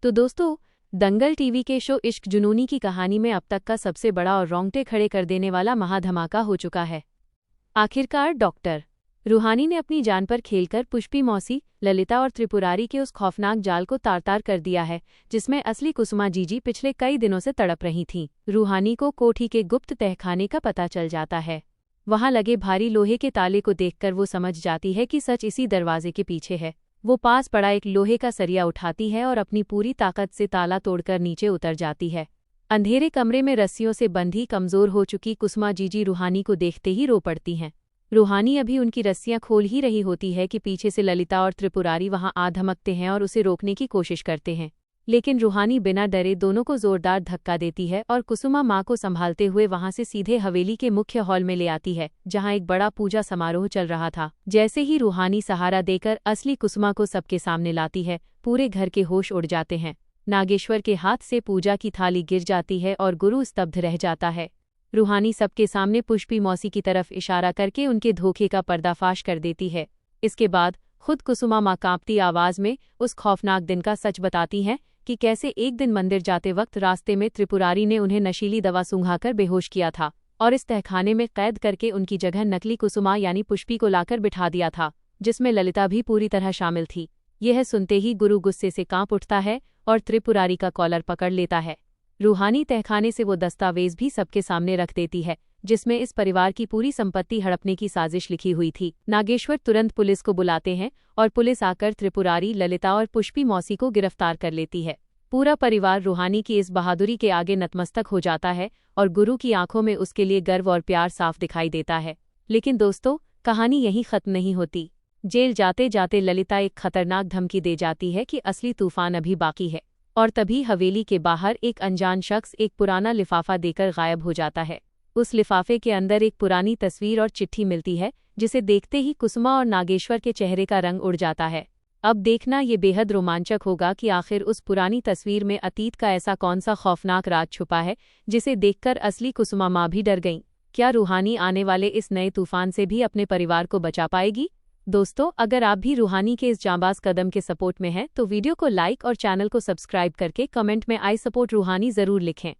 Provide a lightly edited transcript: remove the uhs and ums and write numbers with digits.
तो दोस्तों, दंगल टीवी के शो इश्क जुनूनी की कहानी में अब तक का सबसे बड़ा और रोंगटे खड़े कर देने वाला महाधमाका हो चुका है। आखिरकार डॉक्टर रूहानी ने अपनी जान पर खेलकर पुष्पी मौसी, ललिता और त्रिपुरारी के उस खौफनाक जाल को तार-तार कर दिया है, जिसमें असली कुसुमा जीजी पिछले कई दिनों से तड़प रही थीं। रूहानी को कोठी के गुप्त तहखाने का पता चल जाता है। वहां लगे भारी लोहे के ताले को देखकर वो समझ जाती है कि सच इसी दरवाजे के पीछे है। वो पास पड़ा एक लोहे का सरिया उठाती है और अपनी पूरी ताकत से ताला तोड़कर नीचे उतर जाती है। अंधेरे कमरे में रस्सियों से बंधी कमजोर हो चुकी कुसुमा जीजी रूहानी को देखते ही रो पड़ती हैं। रूहानी अभी उनकी रस्सियां खोल ही रही होती है कि पीछे से ललिता और त्रिपुरारी वहां आ धमकते हैं और उसे रोकने की कोशिश करते हैं, लेकिन रूहानी बिना डरे दोनों को जोरदार धक्का देती है और कुसुमा माँ को संभालते हुए वहां से सीधे हवेली के मुख्य हॉल में ले आती है, जहां एक बड़ा पूजा समारोह चल रहा था। जैसे ही रूहानी सहारा देकर असली कुसुमा को सबके सामने लाती है, पूरे घर के होश उड़ जाते हैं। नागेश्वर के हाथ से पूजा की थाली गिर जाती है और गुरु स्तब्ध रह जाता है। रूहानी सबके सामने पुष्पी मौसी की तरफ इशारा करके उनके धोखे का पर्दाफाश कर देती है। इसके बाद खुद कुसुमा माँ कांपती आवाज में उस खौफनाक दिन का सच बताती हैं कि कैसे एक दिन मंदिर जाते वक्त रास्ते में त्रिपुरारी ने उन्हें नशीली दवा सूंघाकर बेहोश किया था और इस तहखाने में कैद करके उनकी जगह नकली कुसुमा यानी पुष्पी को लाकर बिठा दिया था, जिसमें ललिता भी पूरी तरह शामिल थी। यह सुनते ही गुरु गुस्से से कांप उठता है और त्रिपुरारी का कॉलर पकड़ लेता है। रूहानी तहखाने से वो दस्तावेज भी सबके सामने रख देती है, जिसमें इस परिवार की पूरी संपत्ति हड़पने की साजिश लिखी हुई थी। नागेश्वर तुरंत पुलिस को बुलाते हैं और पुलिस आकर त्रिपुरारी, ललिता और पुष्पी मौसी को गिरफ्तार कर लेती है। पूरा परिवार रूहानी की इस बहादुरी के आगे नतमस्तक हो जाता है और गुरु की आंखों में उसके लिए गर्व और प्यार साफ दिखाई देता है। लेकिन दोस्तों, कहानी यहीं खत्म नहीं होती। जेल जाते जाते ललिता एक खतरनाक धमकी दे जाती है कि असली तूफान अभी बाकी है, और तभी हवेली के बाहर एक अनजान शख्स एक पुराना लिफाफा देकर गायब हो जाता है। उस लिफाफे के अंदर एक पुरानी तस्वीर और चिट्ठी मिलती है, जिसे देखते ही कुसुमा और नागेश्वर के चेहरे का रंग उड़ जाता है। अब देखना ये बेहद रोमांचक होगा कि आखिर उस पुरानी तस्वीर में अतीत का ऐसा कौन सा खौफनाक राज छुपा है, जिसे देखकर असली कुसुमा माँ भी डर गईं। क्या रूहानी आने वाले इस नए तूफान से भी अपने परिवार को बचा पाएगी? दोस्तों, अगर आप भी रूहानी के इस जांबाज कदम के सपोर्ट में हैं, तो वीडियो को लाइक और चैनल को सब्सक्राइब करके कमेंट में आई सपोर्ट रूहानी जरूर लिखें।